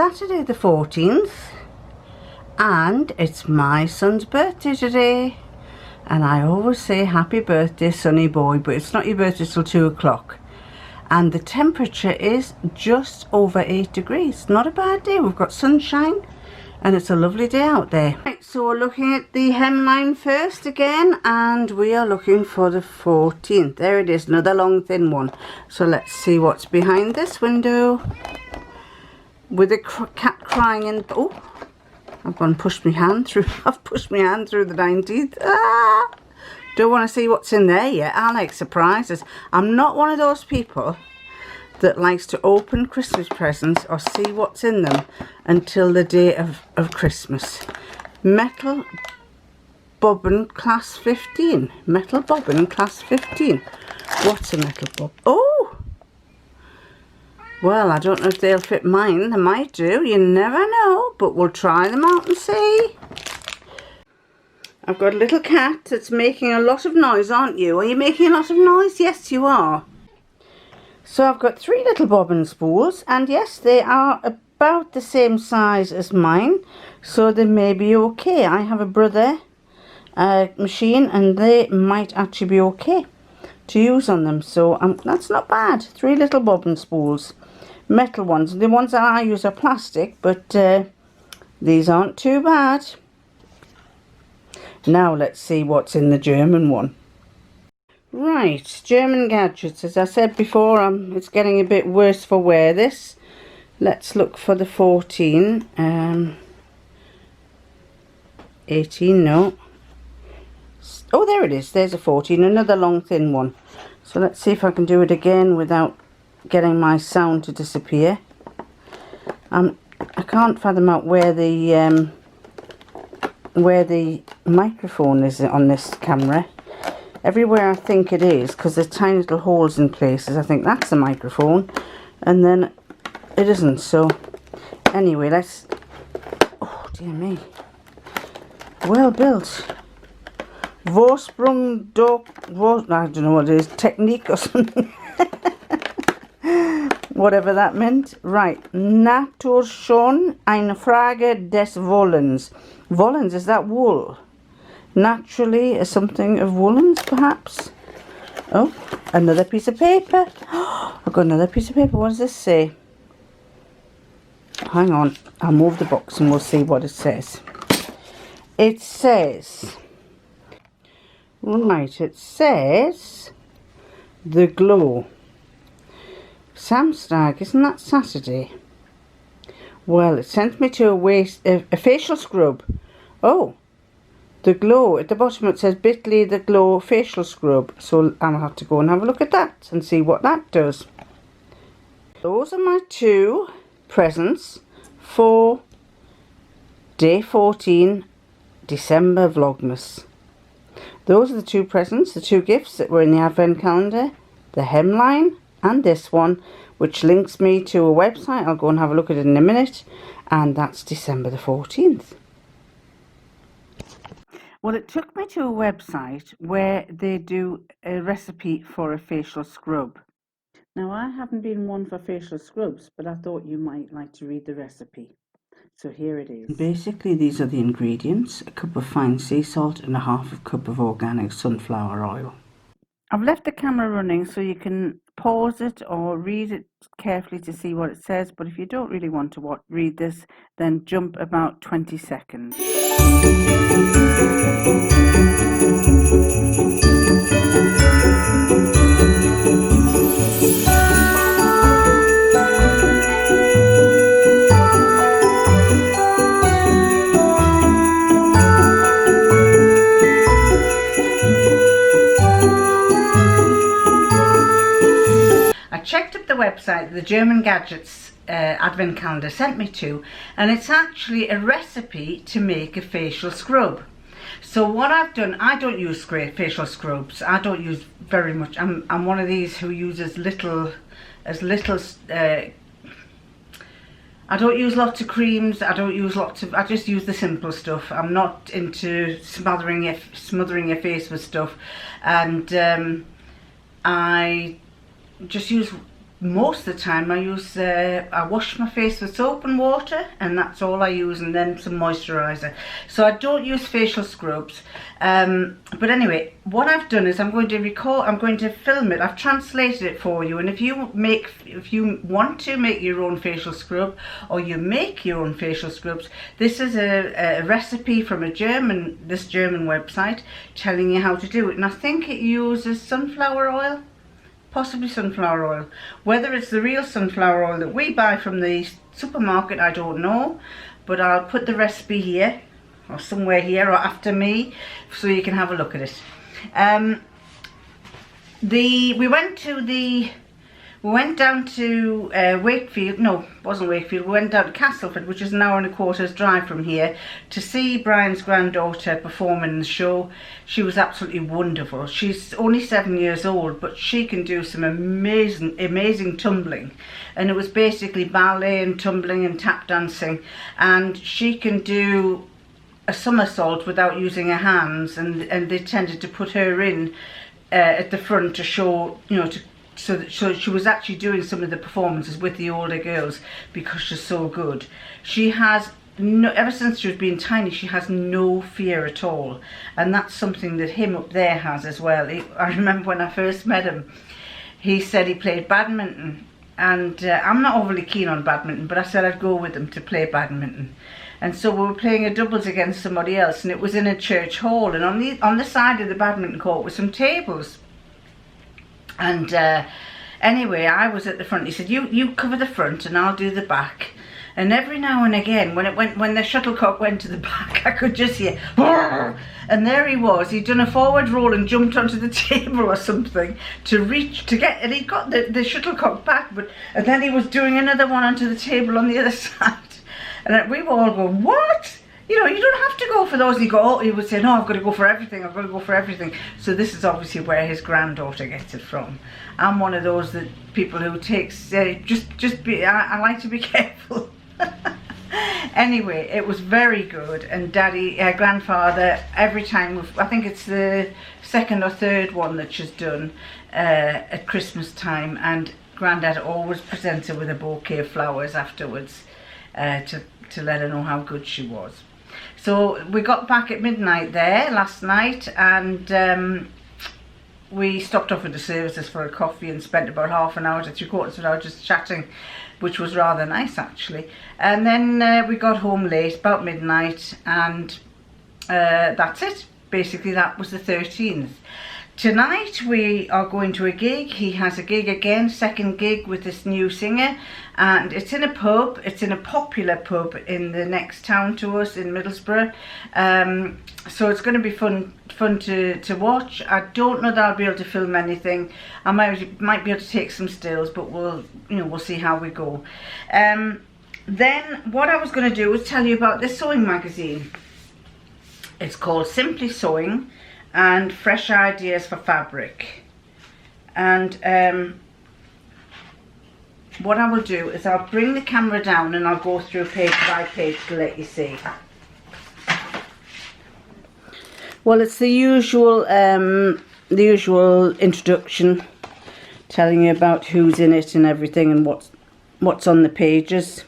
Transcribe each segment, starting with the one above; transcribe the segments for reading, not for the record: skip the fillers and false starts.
Saturday the 14th and it's my son's birthday today, and I always say happy birthday sonny boy, but it's not your birthday till 2 o'clock, and the temperature is just over 8 degrees. Not a bad day. We've got sunshine and it's a lovely day out there. Right, so we're looking at the hemline first again, and we are looking for the 14th. There it is, another long thin one. So let's see what's behind this window. With a cat crying in, oh, I've gone and pushed my hand through. I've pushed my hand through the 19th. Ah! Don't want to see what's in there yet. I like surprises. I'm not one of those people that likes to open Christmas presents or see what's in them until the day of Christmas. Metal bobbin class 15. Metal bobbin class 15. What's a metal bob? Oh! Well, I don't know if they'll fit mine. They might do. You never know. But we'll try them out and see. I've got a little cat that's making a lot of noise, aren't you? Are you making a lot of noise? Yes, you are. So I've got 3 little bobbin spools. And yes, they are about the same size as mine. So they may be okay. I have a brother machine and they might actually be okay to use on them. So that's not bad. 3 little bobbin spools. Metal ones. The ones that I use are plastic, but these aren't too bad. Now let's see what's in the German one. Right, German gadgets. As I said before, it's getting a bit worse for wear this. Let's look for the 14. 18, no. Oh, there it is. There's a 14, another long thin one. So let's see if I can do it again without getting my sound to disappear. I can't fathom out where the microphone is on this camera. Everywhere I think it is, because there's tiny little holes in places, I think that's the microphone, and then it isn't. So anyway, let's, oh dear me, well built. Vorsprung door, I don't know what it is, technique or something. Whatever that meant. Right. Natur schon eine Frage des Wollens. Wollens, is that wool? Naturally, is something of woolens, perhaps? Oh, another piece of paper. I've got another piece of paper. What does this say? Hang on. I'll move the box and we'll see what it says. It says... Right, it says... The Glow. Samstag, isn't that Saturday? Well, it sent me to a facial scrub. Oh, the Glow. At the bottom it says bit.ly the Glow facial scrub. So I'll have to go and have a look at that and see what that does. Those are my 2 presents for day 14 December Vlogmas. Those are the 2 presents, the 2 gifts that were in the advent calendar. The hemline and this one, which links me to a website. I'll go and have a look at it in a minute, and that's December the 14th. Well, it took me to a website where they do a recipe for a facial scrub. Now, I haven't been one for facial scrubs, but I thought you might like to read the recipe. So here it is. Basically, these are the ingredients: a cup of fine sea salt and a half cup of organic sunflower oil. I've left the camera running so you can pause it or read it carefully to see what it says, but if you don't really want to read this, then jump about 20 seconds. I checked up the website the German Gadgets advent calendar sent me to, and it's actually a recipe to make a facial scrub. So what I've done, I don't use facial scrubs. I don't use very much. I'm one of these who uses I don't use lots of creams. I just use the simple stuff. I'm not into smothering your face with stuff, and I just use most of the time I use, I wash my face with soap and water, and that's all I use, and then some moisturiser. So I don't use facial scrubs. But anyway, what I've done is I'm going to film it. I've translated it for you, and if you want to make your own facial scrub, or you make your own facial scrubs, this is a recipe from this German website telling you how to do it. And I think it uses sunflower oil. Possibly sunflower oil. Whether it's the real sunflower oil that we buy from the supermarket, I don't know, but I'll put the recipe here, or somewhere here, or after me, so you can have a look at it. We went down to Wakefield. No, it wasn't Wakefield. We went down to Castleford, which is an hour and a quarter's drive from here, to see Brian's granddaughter perform in the show. She was absolutely wonderful. She's only 7 years old, but she can do some amazing tumbling. And it was basically ballet and tumbling and tap dancing. And she can do a somersault without using her hands. And they tended to put her in at the front to show, you know, so she was actually doing some of the performances with the older girls because she's so good. She has ever since she's been tiny, she has no fear at all, and that's something that him up there has as well. I remember when I first met him, he said he played badminton, and I'm not overly keen on badminton, but I said I'd go with him to play badminton. And so we were playing a doubles against somebody else, and it was in a church hall, and on the side of the badminton court were some tables. And anyway, I was at the front. He said, you cover the front and I'll do the back. And every now and again, when the shuttlecock went to the back, I could just hear, "Brrr!" And there he was. He'd done a forward roll and jumped onto the table or something and he got the shuttlecock back, and then he was doing another one onto the table on the other side. And we were all going, what? You know, you don't have to go for those. And he would say, no, I've got to go for everything. I've got to go for everything. So this is obviously where his granddaughter gets it from. I'm one of those people who takes, I like to be careful. Anyway, it was very good. And grandfather, every time, I think it's the second or third one that she's done at Christmas time. And Grandad always presents her with a bouquet of flowers afterwards to let her know how good she was. So we got back at midnight there last night, and we stopped off at the services for a coffee and spent about half an hour to 3/4 of an hour just chatting, which was rather nice actually. And then we got home late, about midnight, and that's it. Basically that was the 13th. Tonight we are going to a gig. He has a gig again, second gig with this new singer, and it's in a pub. It's in a popular pub in the next town to us in Middlesbrough. So it's going to be fun to watch. I don't know that I'll be able to film anything. I might be able to take some stills, but we'll see how we go. Then what I was going to do was tell you about this sewing magazine. It's called Simply Sewing and Fresh Ideas for Fabric. And what I will do is I'll bring the camera down and I'll go through page by page to let you see. Well, it's the usual introduction, telling you about who's in it and everything and what's on the pages.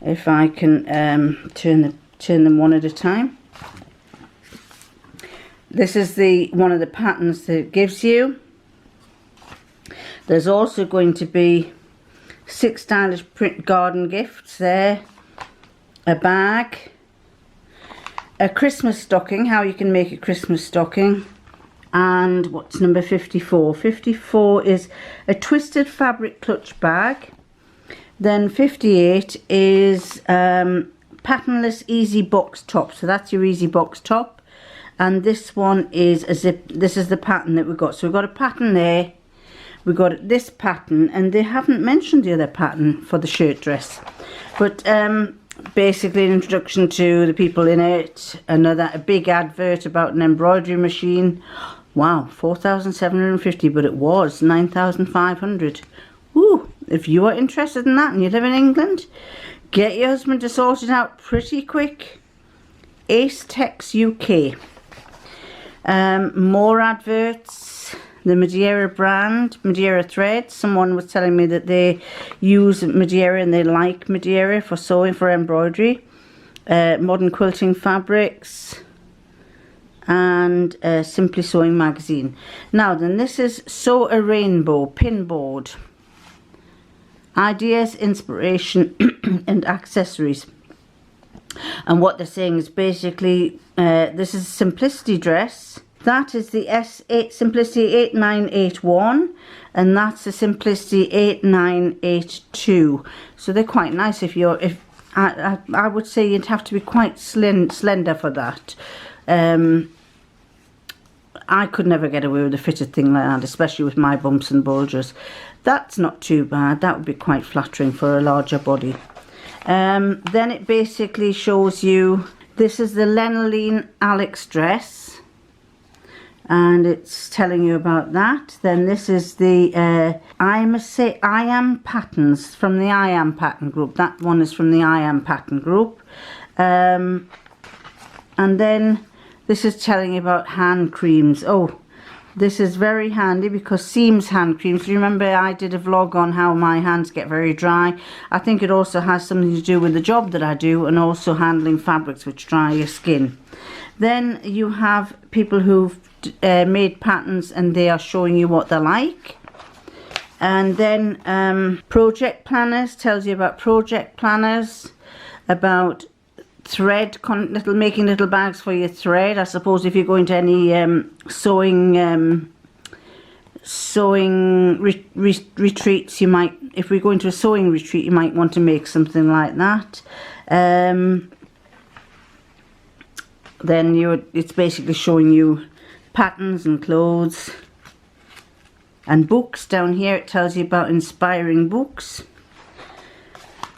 If I can turn them one at a time. This is one of the patterns that it gives you. There's also going to be 6 stylish print garden gifts there, a bag, a Christmas stocking, how you can make a Christmas stocking, and what's number 54? 54 is a twisted fabric clutch bag. Then 58 is patternless easy box top, so that's your easy box top. And this one is a zip. This is the pattern that we got. So we've got a pattern there. We got this pattern, and they haven't mentioned the other pattern for the shirt dress. But basically an introduction to the people in it. A big advert about an embroidery machine. Wow, 4,750, but it was 9,500. Ooh, if you are interested in that and you live in England, get your husband to sort it out pretty quick. Ace Tex UK. More adverts. the Madeira brand, Madeira thread. Someone was telling me that they use Madeira and they like Madeira for sewing, for embroidery. Modern quilting fabrics, and Simply Sewing magazine. Now then, this is Sew a Rainbow pinboard. Ideas, inspiration and accessories. And what they're saying is basically this is a simplicity dress. That is the S8 Simplicity 8981, and that's the Simplicity 8982. So they're quite nice. If you're, I would say you'd have to be quite slender for that. I could never get away with a fitted thing like that, especially with my bumps and bulges. That's not too bad. That would be quite flattering for a larger body. Then it basically shows you, this is the Lenoline Alex dress, and it's telling you about that. Then this is the I Am Patterns from the I Am Pattern group. That one is from the I Am Pattern group. And then this is telling you about hand creams. Oh, this is very handy because Seams hand creams. Remember I did a vlog on how my hands get very dry. I think it also has something to do with the job that I do, and also handling fabrics which dry your skin. Then you have people who've made patterns and they are showing you what they're like. And then project planners, tells you about project planners, about thread, making little bags for your thread. I suppose if you're going to any sewing retreats, you might, if we're going to a sewing retreat, you might want to make something like that. Then it's basically showing you patterns and clothes and books. Down here it tells you about inspiring books,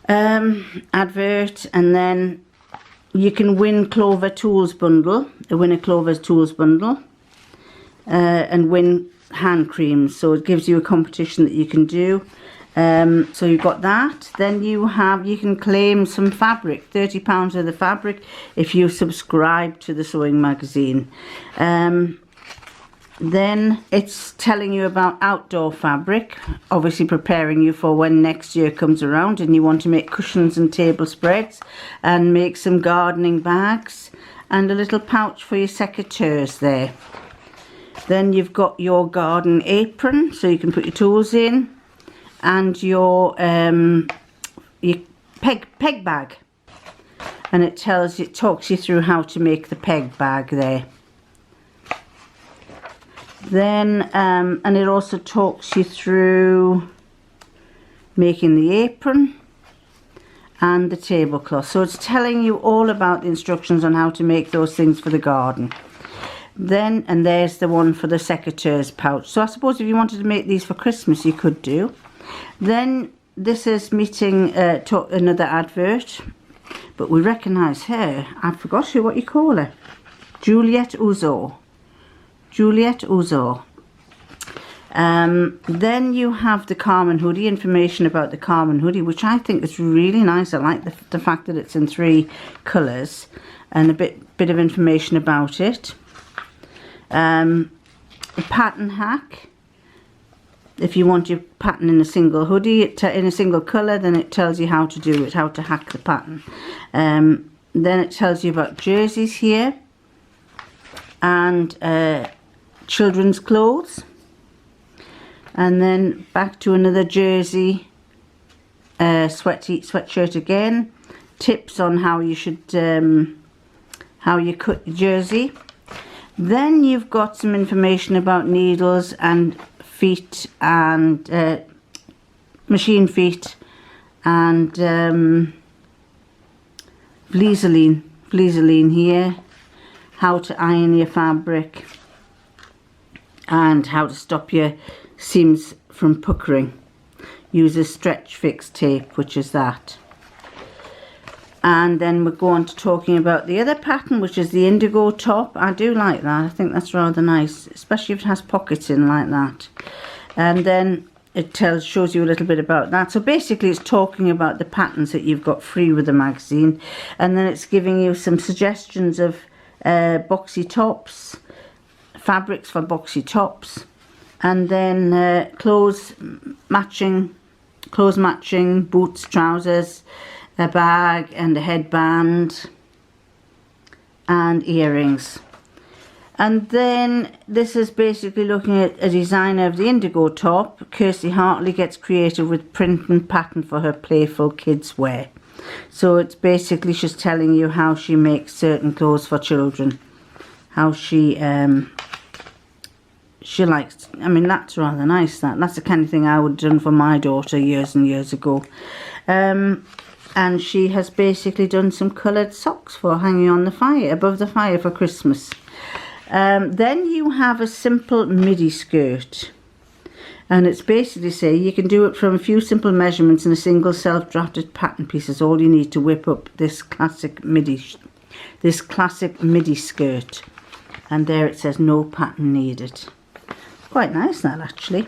advert, and then you can win Clover Tools bundle, win a Clover's Tools bundle, and win hand creams. So it gives you a competition that you can do. So you've got that. Then you can claim some fabric, £30 of the fabric, if you subscribe to the sewing magazine. Then it's telling you about outdoor fabric, obviously preparing you for when next year comes around and you want to make cushions and table spreads and make some gardening bags and a little pouch for your secateurs there. Then you've got your garden apron, so you can put your tools in, and your peg bag, and it talks you through how to make the peg bag there. Then and it also talks you through making the apron and the tablecloth. So it's telling you all about the instructions on how to make those things for the garden. Then, and there's the one for the secateurs pouch. So I suppose if you wanted to make these for Christmas, you could do. Then this is meeting another advert, but we recognise her. I forgot what you call her. Juliette Uzo. Juliette Uzo. Then you have the Carmen hoodie, information about the Carmen hoodie, which I think is really nice. I like the fact that it's in 3 colours, and a bit of information about it. A pattern hack. If you want your pattern in a single hoodie, in a single colour, then it tells you how to do it, how to hack the pattern. Then it tells you about jerseys here, and children's clothes, and then back to another jersey, sweatshirt again, tips on how you should how you cut your jersey. Then you've got some information about needles and feet and machine feet and Vlizoline here, how to iron your fabric and how to stop your seams from puckering. Use a stretch fix tape, which is that. And then we're going to talking about the other pattern, which is the indigo top. I do like that. I think that's rather nice, especially if it has pockets in like that. And then it shows you a little bit about that. So basically it's talking about the patterns that you've got free with the magazine, and then it's giving you some suggestions of boxy tops, fabrics for boxy tops, And then clothes matching boots, trousers, a bag and a headband and earrings. And then this is basically looking at a designer of the indigo top. Kirsty Hartley gets creative with print and pattern for her playful kids wear. So it's basically she's telling you how she makes certain clothes for children, how she likes. I mean, that's rather nice. That's the kind of thing I would have done for my daughter years and years ago. And she has basically done some coloured socks for hanging on the fire, above the fire for Christmas. Then you have a simple midi skirt, and it's basically say you can do it from a few simple measurements in a single self-drafted pattern piece is all you need to whip up this classic midi skirt. And there it says no pattern needed. Quite nice that actually.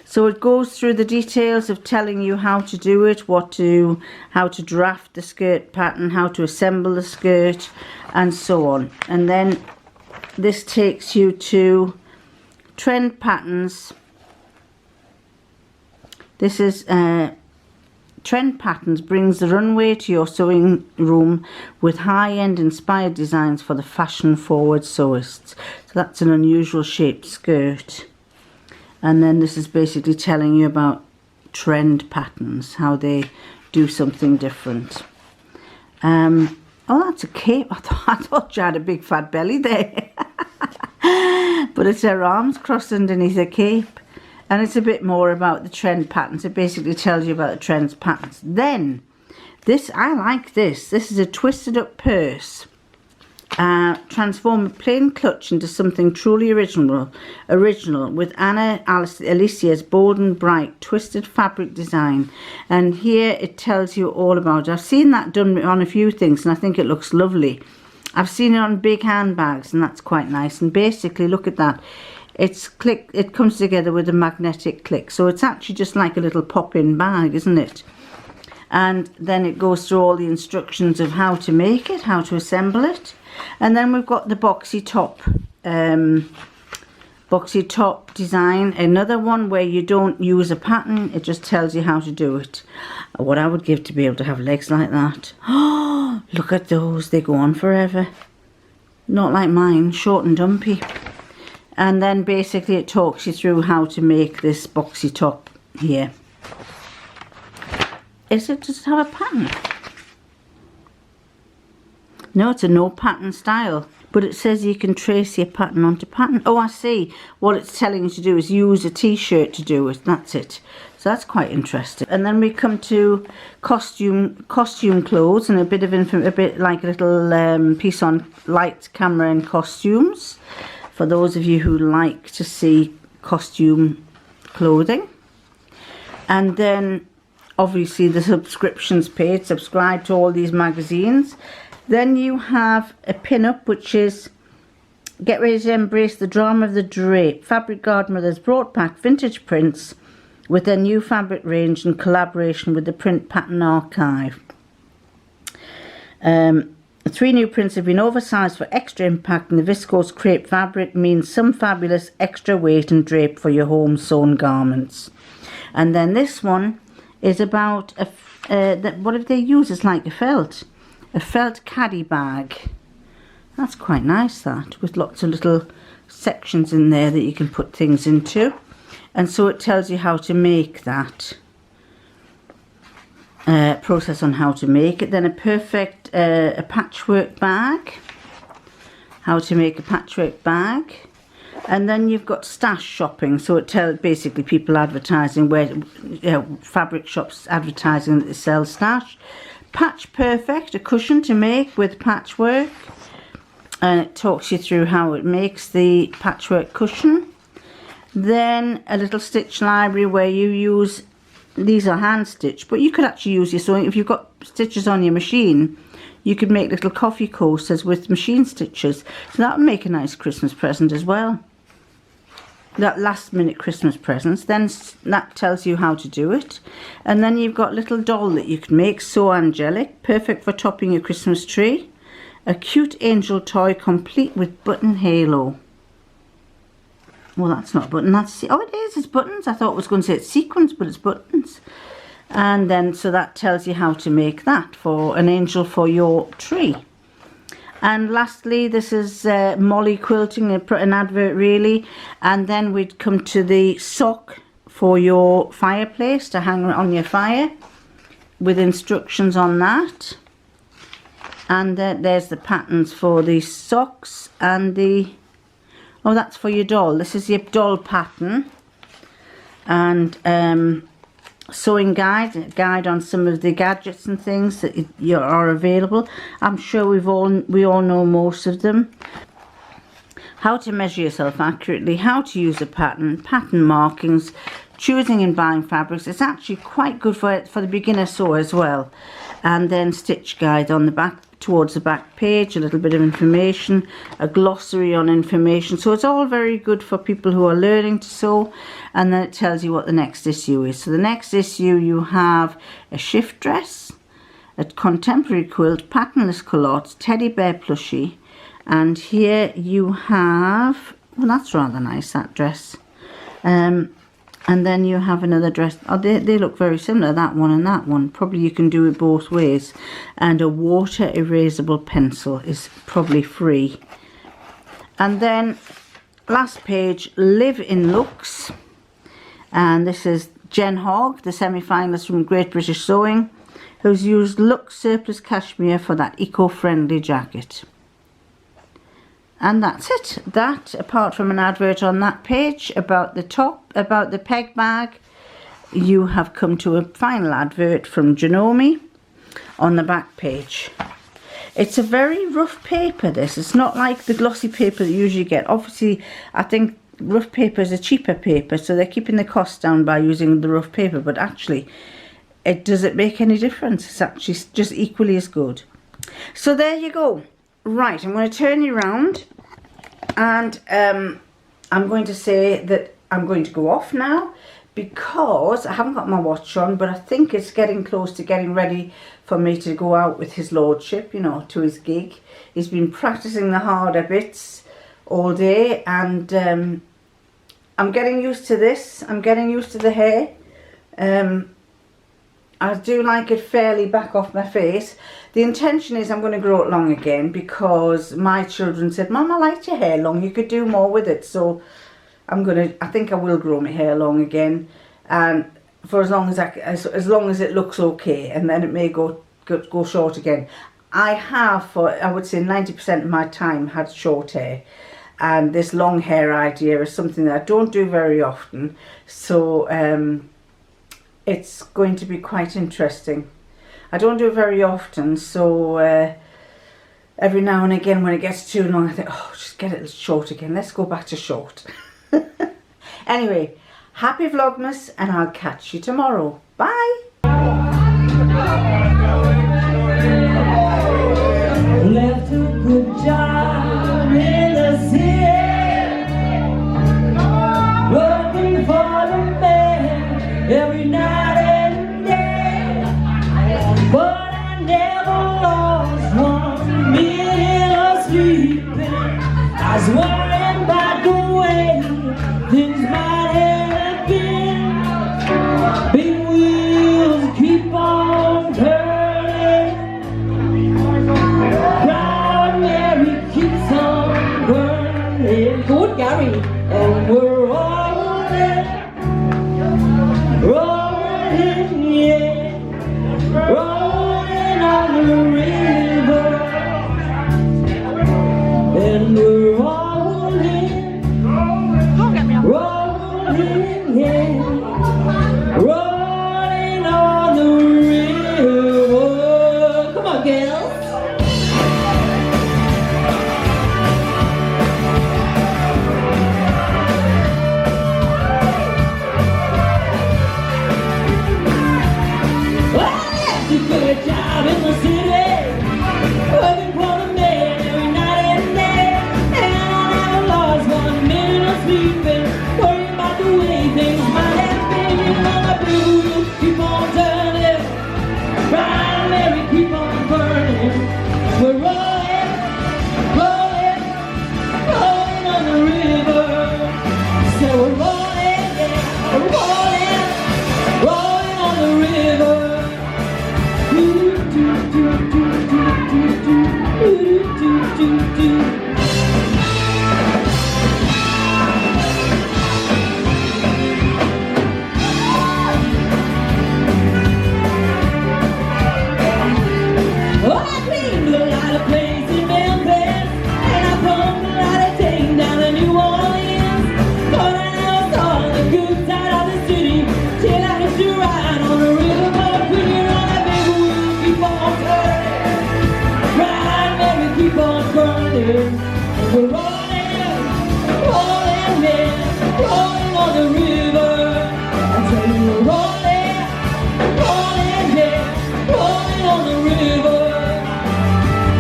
So it goes through the details of telling you how to do it, how to draft the skirt pattern, how to assemble the skirt, and so on. And then this takes you to trend patterns. This is Trend Patterns brings the runway to your sewing room with high-end inspired designs for the fashion-forward sewists. So that's an unusual shaped skirt. And then this is basically telling you about trend patterns, how they do something different. Oh, that's a cape. I thought you had a big fat belly there. But it's her arms crossed underneath her cape. And it's a bit more about the trend patterns. It basically tells you about the trends patterns. Then, this, I like this. This is a twisted up purse. Transform a plain clutch into something truly original with Anna Alicia's bold and bright twisted fabric design. And here it tells you all about it. I've seen that done on a few things and I think it looks lovely. I've seen it on big handbags and that's quite nice. And basically, look at that. It comes together with a magnetic click. So it's actually just like a little pop-in bag, isn't it? And then it goes through all the instructions of how to make it, how to assemble it. And then we've got the boxy top design. Another one where you don't use a pattern, it just tells you how to do it. What I would give to be able to have legs like that. Oh, look at those, they go on forever. Not like mine, short and dumpy. And then basically it talks you through how to make this boxy top here. Does it have a pattern? No, it's a no pattern style. But it says you can trace your pattern onto pattern. Oh, I see. What it's telling you to do is use a t-shirt to do it. That's it. So that's quite interesting. And then we come to costume clothes and a bit like a little piece on lights, camera and costumes. For those of you who like to see costume clothing. And then obviously the subscriptions page, subscribe to all these magazines. Then you have a pin-up which is get ready to embrace the drama of the drape. Fabric Garden Brothers brought back vintage prints with their new fabric range in collaboration with the Print Pattern Archive. 3 new prints have been oversized for extra impact, and the viscose crepe fabric means some fabulous extra weight and drape for your home sewn garments. And then this one is about what have they used? It's like a felt caddy bag. That's quite nice, that, with lots of little sections in there that you can put things into. And so it tells you how to make that. Process on how to make it. Then a patchwork bag, how to make a patchwork bag. And then you've got stash shopping, so it tells basically people advertising where fabric shops advertising that they sell stash. Patch Perfect, a cushion to make with patchwork, and it talks you through how it makes the patchwork cushion. Then a little stitch library where you use, these are hand stitched, but you could actually use your sewing. If you've got stitches on your machine, you could make little coffee coasters with machine stitches. So that would make a nice Christmas present as well. That last minute Christmas presents. Then that tells you how to do it. And then you've got a little doll that you can make, so angelic, perfect for topping your Christmas tree. A cute angel toy complete with button halo. Well, that's not a button. Oh, it is. It's buttons. I thought it was going to say it's sequins, but it's buttons. And then, so that tells you how to make that for an angel for your tree. And lastly, this is Molly quilting, an advert really. And then we'd come to the sock for your fireplace to hang on your fire, with instructions on that. And there's the patterns for the socks and the, oh, that's for your doll. This is your doll pattern. And sewing guide on some of the gadgets and things that are available. I'm sure we all know most of them. How to measure yourself accurately, how to use a pattern markings, choosing and buying fabrics. It's actually quite good for the beginner sewer as well. And then stitch guide on the back, towards the back page, a little bit of information, a glossary on information. So it's all very good for people who are learning to sew. And then it tells you what the next issue is. So the next issue, you have a shift dress, a contemporary quilt, patternless culottes, teddy bear plushie, and here you have, well, that's rather nice, that dress. And then you have another dress. Oh, they look very similar, that one and that one. Probably you can do it both ways. And a water erasable pencil is probably free. And then last page, Live in Looks. And this is Jen Hogg, the semi-finalist from Great British Sewing, who's used Lux surplus cashmere for that eco-friendly jacket. And that's it. That, apart from an advert on that page about the top, about the peg bag, you have come to a final advert from Janome on the back page. It's a very rough paper, this. It's not like the glossy paper that you usually get. Obviously, I think rough paper is a cheaper paper, so they're keeping the cost down by using the rough paper, but actually, does it make any difference? It's actually just equally as good. So there you go. Right, I'm going to turn you around, and I'm going to say that I'm going to go off now because I haven't got my watch on, but I think it's getting close to getting ready for me to go out with his lordship, you know, to his gig. He's been practicing the harder bits all day, and I'm getting used to this. I'm getting used to the hair. I do like it fairly back off my face. The intention is I'm going to grow it long again because my children said, Mum, I liked your hair long, you could do more with it. So I think I will grow my hair long again, and for as long as it looks okay, and then it may go short again. I have, for I would say 90% of my time, had short hair, and this long hair idea is something that I don't do very often. So it's going to be quite interesting. I don't do it very often, so every now and again when it gets too long I think, oh, just get it short again, let's go back to short. Anyway, happy Vlogmas, and I'll catch you tomorrow. Bye! Left a good job in the city, working for the man every night and day, but I never lost 1 minute of sleeping. I was worrying about the way things might have been. Big wheels keep on turning, proud Mary keeps on burning. Good Gary, and we're rolling, rolling, yeah, rolling on the river, and we're rolling, rolling, yeah, rolling on the river. Come on, girls. Good job in the city, working for the man every night and day, and I never lost 1 minute of sleeping, worrying about the way things might have been. You know the big wheels keep on turning, bright Mary keep on burning. We're rolling, rolling, rolling on the river, sleeping. We're rolling, rolling, yeah, rolling on the river. I tell you we're rolling, rolling, yeah, rolling on the river.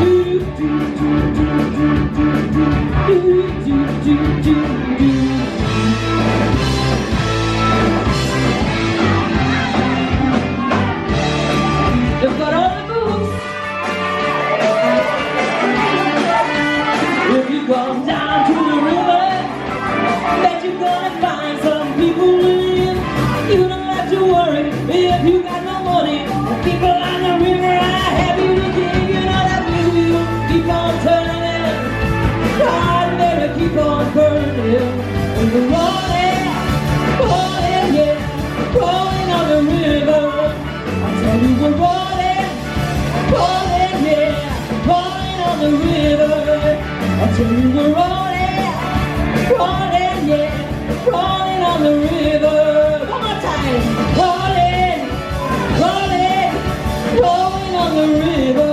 Do do do do do do do do do do. They've got all the boots. If you come down to the river, bet you're gonna find some people to live. You don't have to worry if you got no money. The people on the river are happy to give. You know that we will keep on turning. God better keep on burning. And we're rolling, rolling, yeah, rolling on the river. I tell you we're rolling, rolling, yeah, rolling on the river. I tell you we're rolling, rolling, yeah, rolling on the river. One more time, rolling, rolling, rolling on the river.